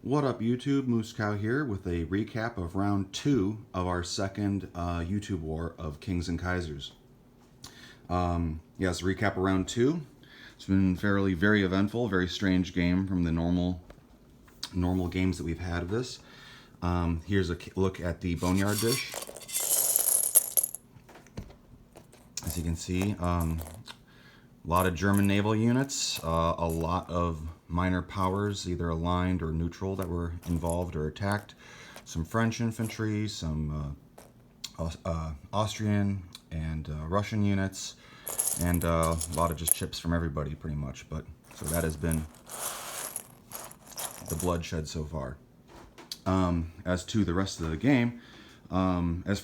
What up, YouTube? Moose Cow here with a recap of round 2 of our second YouTube war of Kings and Kaisers. Yes, recap of round 2. It's been very eventful, very strange game from the normal games that we've had of this. Here's a look at the Boneyard dish. As you can see, a lot of German naval units, a lot of minor powers, either aligned or neutral, that were involved or attacked. Some French infantry, some Austrian and Russian units, and a lot of just chips from everybody, pretty much. But so that has been the bloodshed so far. As for the rest of the game, it's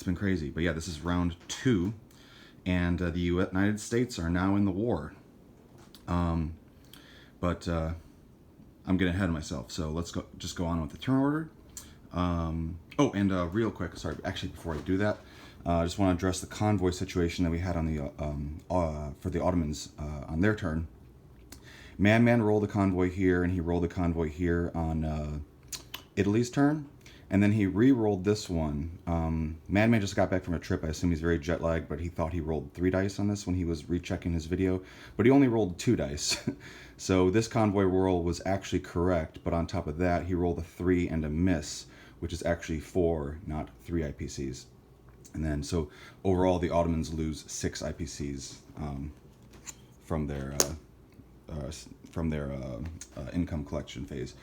been crazy. But yeah, this is round 2. And the United States are now in the war. But I'm getting ahead of myself, so let's just go on with the turn order. Real quick, sorry, actually before I do that, I just want to address the convoy situation that we had on the for the Ottomans on their turn. Madman rolled the convoy here, and he rolled the convoy here on Italy's turn. And then he re-rolled this one. Madman just got back from a trip. I assume he's very jet-lagged, but he thought he rolled 3 dice on this when he was rechecking his video. But he only rolled 2 dice. So this convoy roll was actually correct, but on top of that, he rolled a 3 and a miss, which is actually 4, not 3 IPCs. And then, so overall, the Ottomans lose 6 IPCs from their income collection phase.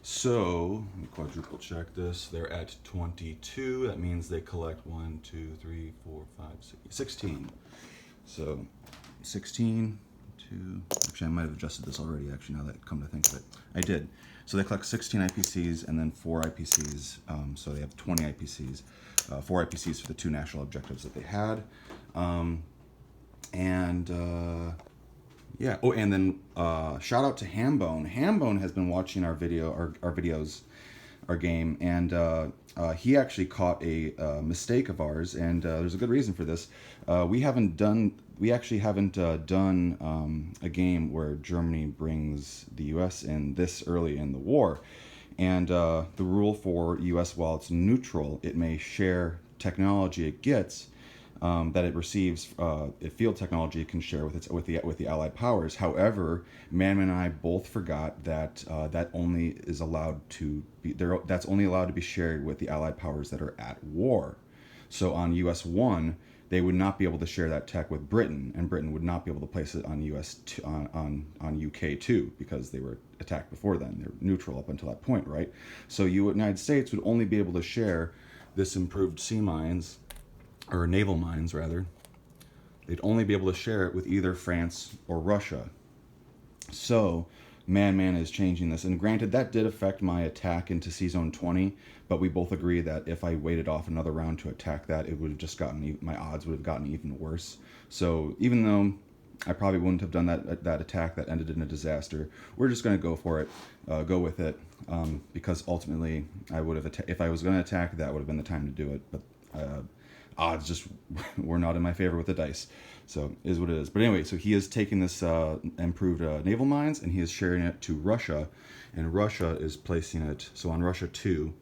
So, let me quadruple check this. They're at 22. That means they collect 1, 2, 3, 4, 5, 6, 16. So, 16, 2. Actually, I might have adjusted this already, actually, now that I come to think of it. I did. So, they collect 16 IPCs and then 4 IPCs. So, they have 20 IPCs. 4 IPCs for the 2 national objectives that they had. Yeah. Oh, and then shout out to Hambone. Hambone has been watching our videos, our game, and he actually caught a mistake of ours, and there's a good reason for this. We actually haven't done a game where Germany brings the U.S. in this early in the war, and the rule for U.S. while it's neutral, it may share technology it gets. That it receives, field technology it can share with the Allied powers. However, Madman and I both forgot that that only is allowed to be that's only allowed to be shared with the Allied powers that are at war. So on US 1, they would not be able to share that tech with Britain, and Britain would not be able to place it on on UK 2 because they were attacked before then. They're neutral up until that point, right? So United States would only be able to share this improved sea mines, or naval mines rather. They'd only be able to share it with either France or Russia. So Madman is changing this, and granted that did affect my attack into Sea Zone 20, but we both agree that if I waited off another round to attack that, it would have just my odds would have gotten even worse. So even though I probably wouldn't have done that attack that ended in a disaster, we're just going to go for it, go with it, because ultimately I would have if I was going to attack, that would have been the time to do it. But odds just were not in my favor with the dice, so it is what it is. But anyway, so he is taking this improved naval mines, and he is sharing it to Russia, and Russia is placing it, so on Russia 2,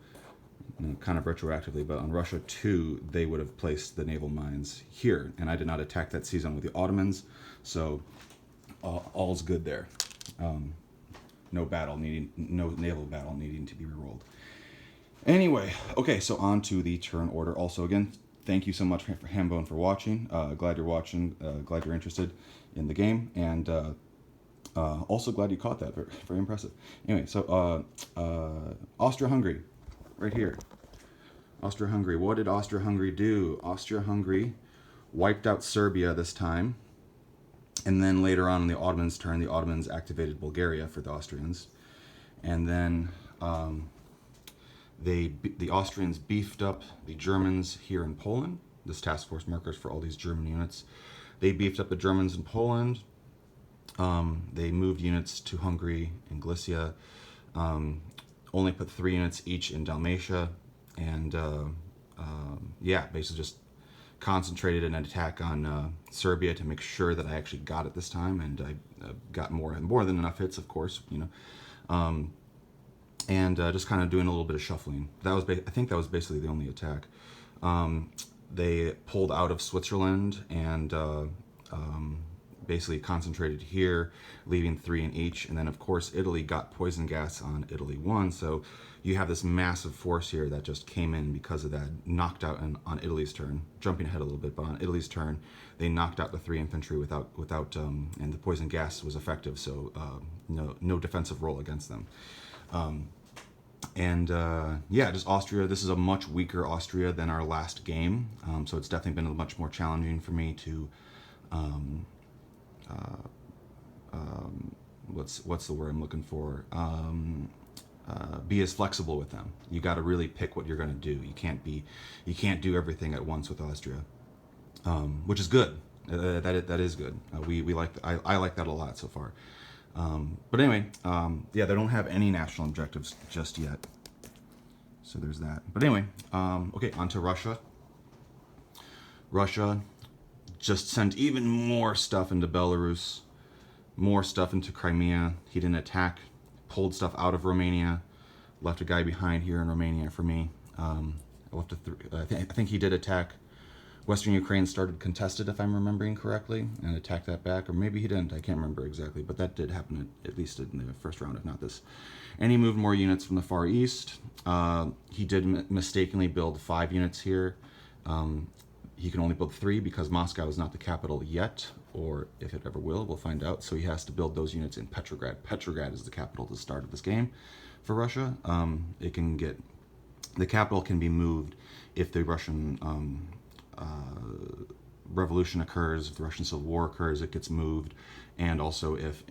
kind of retroactively, but on Russia 2 they would have placed the naval mines here, and I did not attack that sea zone with the Ottomans, so all's good there. No naval battle needing to be rerolled. Anyway, okay, so on to the turn order. Also, again, thank you so much for Hambone for watching. Glad you're watching. Glad you're interested in the game, and also glad you caught that. Very, very impressive. Anyway, so Austria-Hungary, right here. Austria-Hungary. What did Austria-Hungary do? Austria-Hungary wiped out Serbia this time, and then later on in the Ottomans' turn, the Ottomans activated Bulgaria for the Austrians, and then the Austrians beefed up the Germans here in Poland. This task force markers for all these German units. They beefed up the Germans in Poland. They moved units to Hungary and Galicia. Only put 3 units each in Dalmatia, and yeah, basically just concentrated an attack on Serbia to make sure that I actually got it this time, and I got more than enough hits, of course, you know. and just kind of doing a little bit of shuffling. That was, I think that was basically the only attack. They pulled out of Switzerland and basically concentrated here, leaving 3 in each. And then, of course, Italy got poison gas on Italy 1. So you have this massive force here that just came in because of that, knocked out on Italy's turn. Jumping ahead a little bit, but on Italy's turn, they knocked out the 3 infantry without and the poison gas was effective. So no defensive roll against them. Yeah, just Austria. This is a much weaker Austria than our last game, so it's definitely been much more challenging for me to what's the word I'm looking for? Be as flexible with them. You got to really pick what you're going to do. You can't do everything at once with Austria, which is good. That is good. We like I like that a lot so far. But anyway, yeah, they don't have any national objectives just yet. So there's that. But anyway, okay, on to Russia. Russia just sent even more stuff into Belarus, more stuff into Crimea. He didn't attack, pulled stuff out of Romania, left a guy behind here in Romania for me. I think he did attack Western Ukraine, started contested, if I'm remembering correctly, and attacked that back, or maybe he didn't, I can't remember exactly, but that did happen at least in the first round, if not this. And he moved more units from the Far East. He did mistakenly build 5 units here. He can only build 3 because Moscow is not the capital yet, or if it ever will, we'll find out. So he has to build those units in Petrograd. Petrograd is the capital at the start of this game for Russia. The capital can be moved if the Russian revolution occurs, if the Russian Civil War occurs, it gets moved, and also if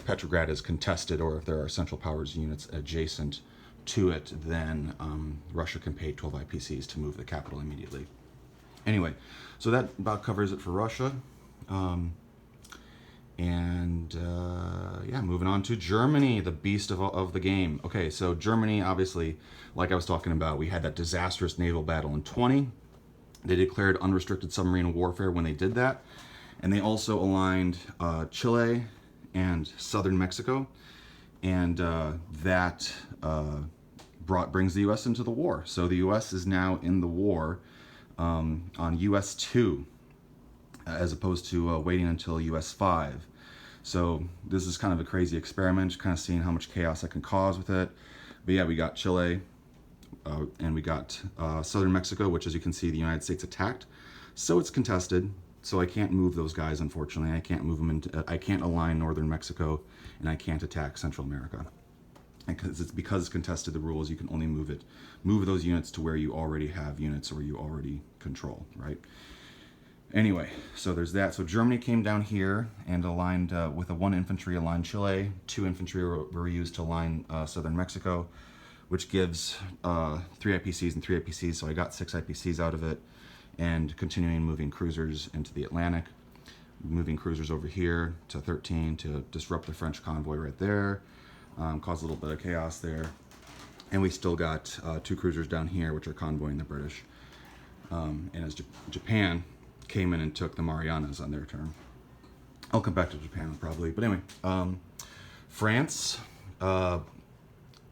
Petrograd is contested or if there are Central Powers units adjacent to it, then Russia can pay 12 IPCs to move the capital immediately. Anyway, so that about covers it for Russia. Yeah, moving on to Germany, the beast of the game. Okay, so Germany, obviously, like I was talking about, we had that disastrous naval battle in 20. They declared unrestricted submarine warfare when they did that. And they also aligned Chile and southern Mexico. And that brings the U.S. into the war. So the U.S. is now in the war on U.S. 2, as opposed to waiting until U.S. 5. So this is kind of a crazy experiment, kind of seeing how much chaos I can cause with it. But yeah, we got Chile, and we got southern Mexico, which, as you can see, the United States attacked. So it's contested. So I can't move those guys, unfortunately. I can't move them into. I can't align northern Mexico, and I can't attack Central America. Because it's contested. The rules, you can only move those units to where you already have units or you already control, right? Anyway, so there's that. So Germany came down here and aligned with a 1 infantry aligned Chile. 2 infantry were used to align southern Mexico, which gives 3 IPCs and 3 IPCs. So I got 6 IPCs out of it, and continuing moving cruisers into the Atlantic, moving cruisers over here to 13 to disrupt the French convoy right there, cause a little bit of chaos there. And we still got 2 cruisers down here, which are convoying the British. And as Japan came in and took the Marianas on their turn. I'll come back to Japan probably, but anyway, France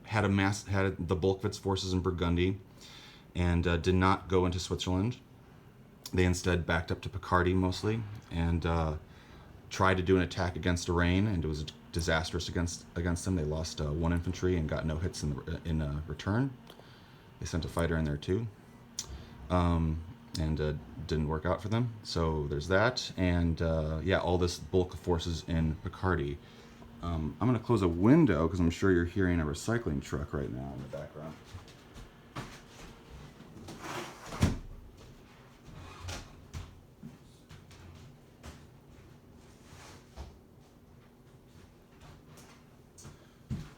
had the bulk of its forces in Burgundy and did not go into Switzerland. They instead backed up to Picardy mostly and tried to do an attack against Lorraine, and it was disastrous against them. They lost 1 infantry and got no hits in return. They sent a fighter in there too. And didn't work out for them. So there's that. And yeah, all this bulk of forces in Picardy. I'm going to close a window because I'm sure you're hearing a recycling truck right now in the background.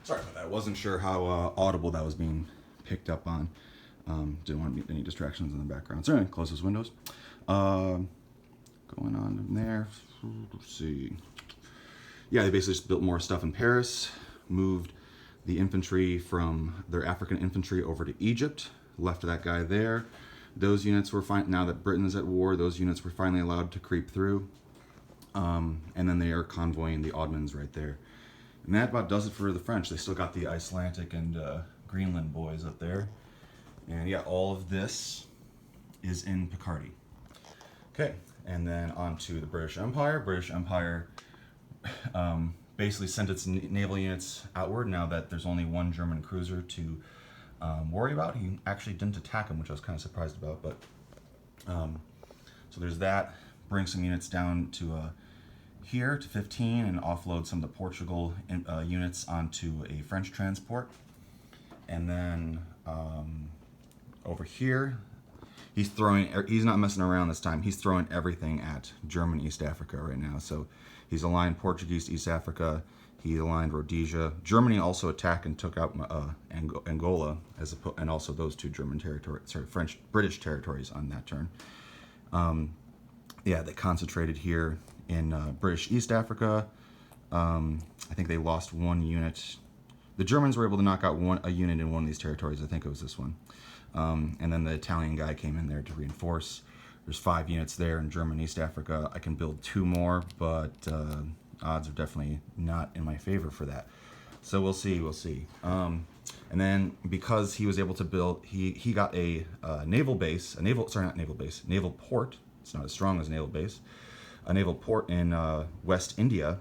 Sorry about that. I wasn't sure how audible that was being picked up on. Didn't want any distractions in the background. So anyway, close those windows. Going on in there. Let's see. Yeah, they basically just built more stuff in Paris, moved the infantry from their African infantry over to Egypt, left that guy there. Those units were fine. Now that Britain is at war, those units were finally allowed to creep through. And then they are convoying the Ottomans right there. And that about does it for the French. They still got the Icelandic and Greenland boys up there. And yeah, all of this is in Picardy. Okay, and then on to the British Empire. British Empire basically sent its naval units outward now that there's only one German cruiser to worry about. He actually didn't attack him, which I was kind of surprised about. But so there's that. Bring some units down to here to 15 and offload some of the Portugal units onto a French transport. And then over here, he's not messing around this time. He's throwing everything at German East Africa right now. So he's aligned Portuguese East Africa. He aligned Rhodesia. Germany also attacked and took out Angola, and also those two British territories on that turn. Yeah, they concentrated here in British East Africa. I think they lost one unit. The Germans were able to knock out a unit in one of these territories. I think it was this one. And then the Italian guy came in there to reinforce. There's 5 units there in German East Africa. I can build 2 more, but odds are definitely not in my favor for that. So we'll see. And then because he was able to build, he got a naval port. It's not as strong as a naval base. A naval port in West India.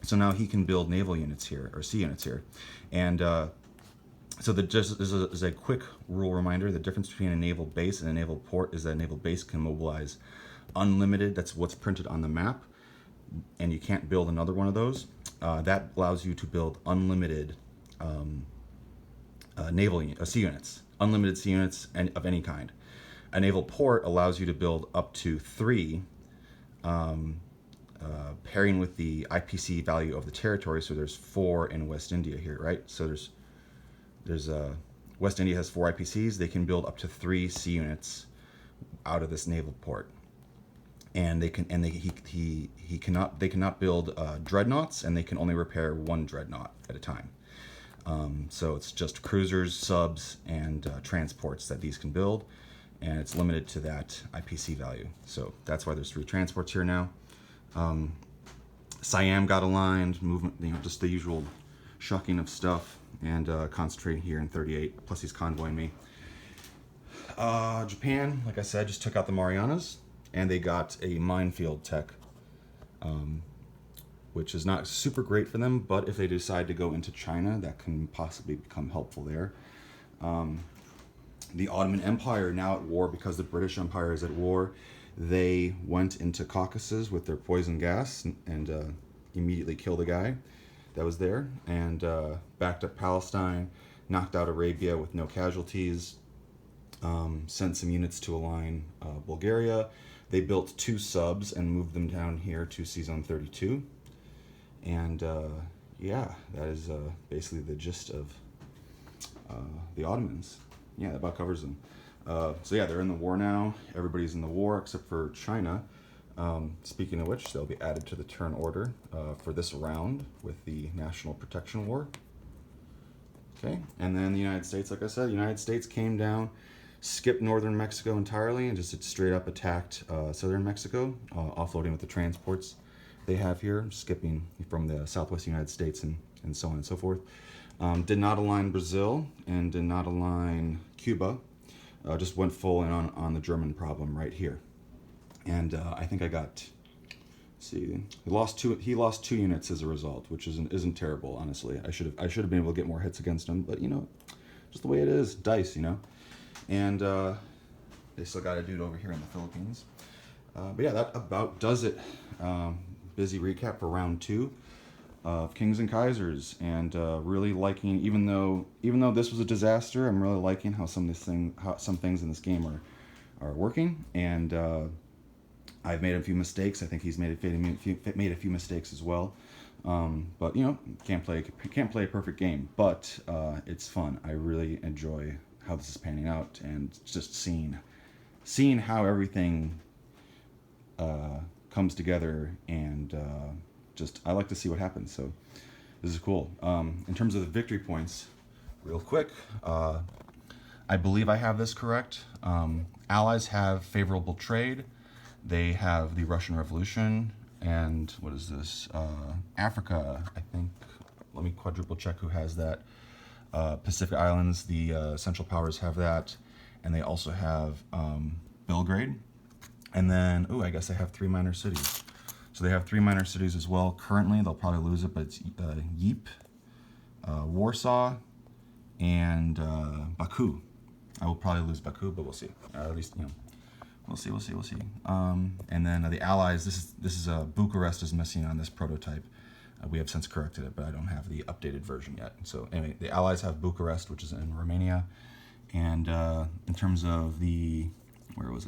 So now he can build naval units here, or sea units here. And so just as a quick rule reminder, the difference between a naval base and a naval port is that a naval base can mobilize unlimited. That's what's printed on the map. And you can't build another one of those. That allows you to build unlimited sea units. Unlimited sea units of any kind. A naval port allows you to build up to 3, pairing with the IPC value of the territory. So there's 4 in West India here, right? So there's West India has 4 IPCs. They can build up to 3 sea units out of this naval port, and they cannot build dreadnoughts, and they can only repair 1 dreadnought at a time. So it's just cruisers, subs, and transports that these can build. And it's limited to that IPC value. So that's why there's 3 transports here now. Siam got aligned, movement, just the usual shucking of stuff, and concentrating here in 38, plus he's convoying me. Japan, like I said, just took out the Marianas, and they got a minefield tech, which is not super great for them, but if they decide to go into China, that can possibly become helpful there. The Ottoman Empire now at war because the British Empire is at war. They went into Caucasus with their poison gas and immediately killed a guy that was there, and backed up Palestine, knocked out Arabia with no casualties, sent some units to align Bulgaria. They built 2 subs and moved them down here to C-Zone 32. And yeah, that is basically the gist of the Ottomans. Yeah, that about covers them. So yeah, they're in the war now. Everybody's in the war except for China. Speaking of which, they'll be added to the turn order for this round with the National Protection War. Okay, and then the United States, like I said, the United States came down, skipped northern Mexico entirely, and just straight up attacked southern Mexico, offloading with the transports they have here, skipping from the southwest United States and so on and so forth. Did not align Brazil and did not align Cuba. Just went full in on the German problem right here. And I think I got, let's see, he lost two units as a result, which isn't terrible, honestly. I should have been able to get more hits against him, but just the way it is, dice, And they still got a dude over here in the Philippines. But yeah, that about does it. Busy recap for round 2 of Kings and Kaisers, and really liking, even though this was a disaster, I'm really liking how some things in this game are working. And I've made a few mistakes. I think he's made a few mistakes as well. But can't play a perfect game, but it's fun. I really enjoy how this is panning out, and just seeing how everything comes together, and I like to see what happens. So this is cool. In terms of the victory points, real quick, I believe I have this correct. Allies have favorable trade. They have the Russian Revolution, and what is this? Africa, I think. let me quadruple check who has that. Pacific Islands, the Central Powers have that, and they also have Belgrade. And then, I guess they have 3 minor cities. So they have 3 minor cities as well. Currently, they'll probably lose it, but it's Ypres, Warsaw, and Baku. I will probably lose Baku, but we'll see. At least, we'll see. And then the Allies. This is Bucharest is missing on this prototype. We have since corrected it, but I don't have the updated version yet. So anyway, the Allies have Bucharest, which is in Romania, and in terms of the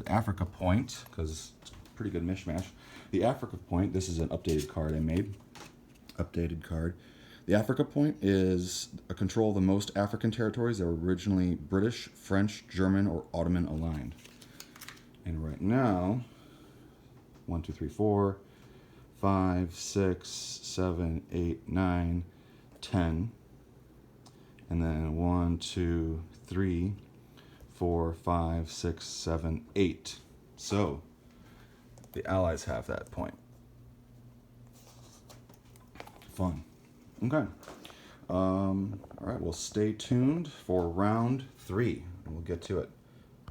Africa Point, because it's a pretty good mishmash. The Africa Point. This is an updated card I made. Updated card. The Africa Point is a control of the most African territories that were originally British, French, German, or Ottoman aligned. And right now, 1, 2, 3, 4, 5, 6, 7, 8, 9, 10. And then 1, 2, 3, 4, 5, 6, 7, 8. So, the Allies have that point. Fun. Okay. All right, well, stay tuned for round 3, and we'll get to it.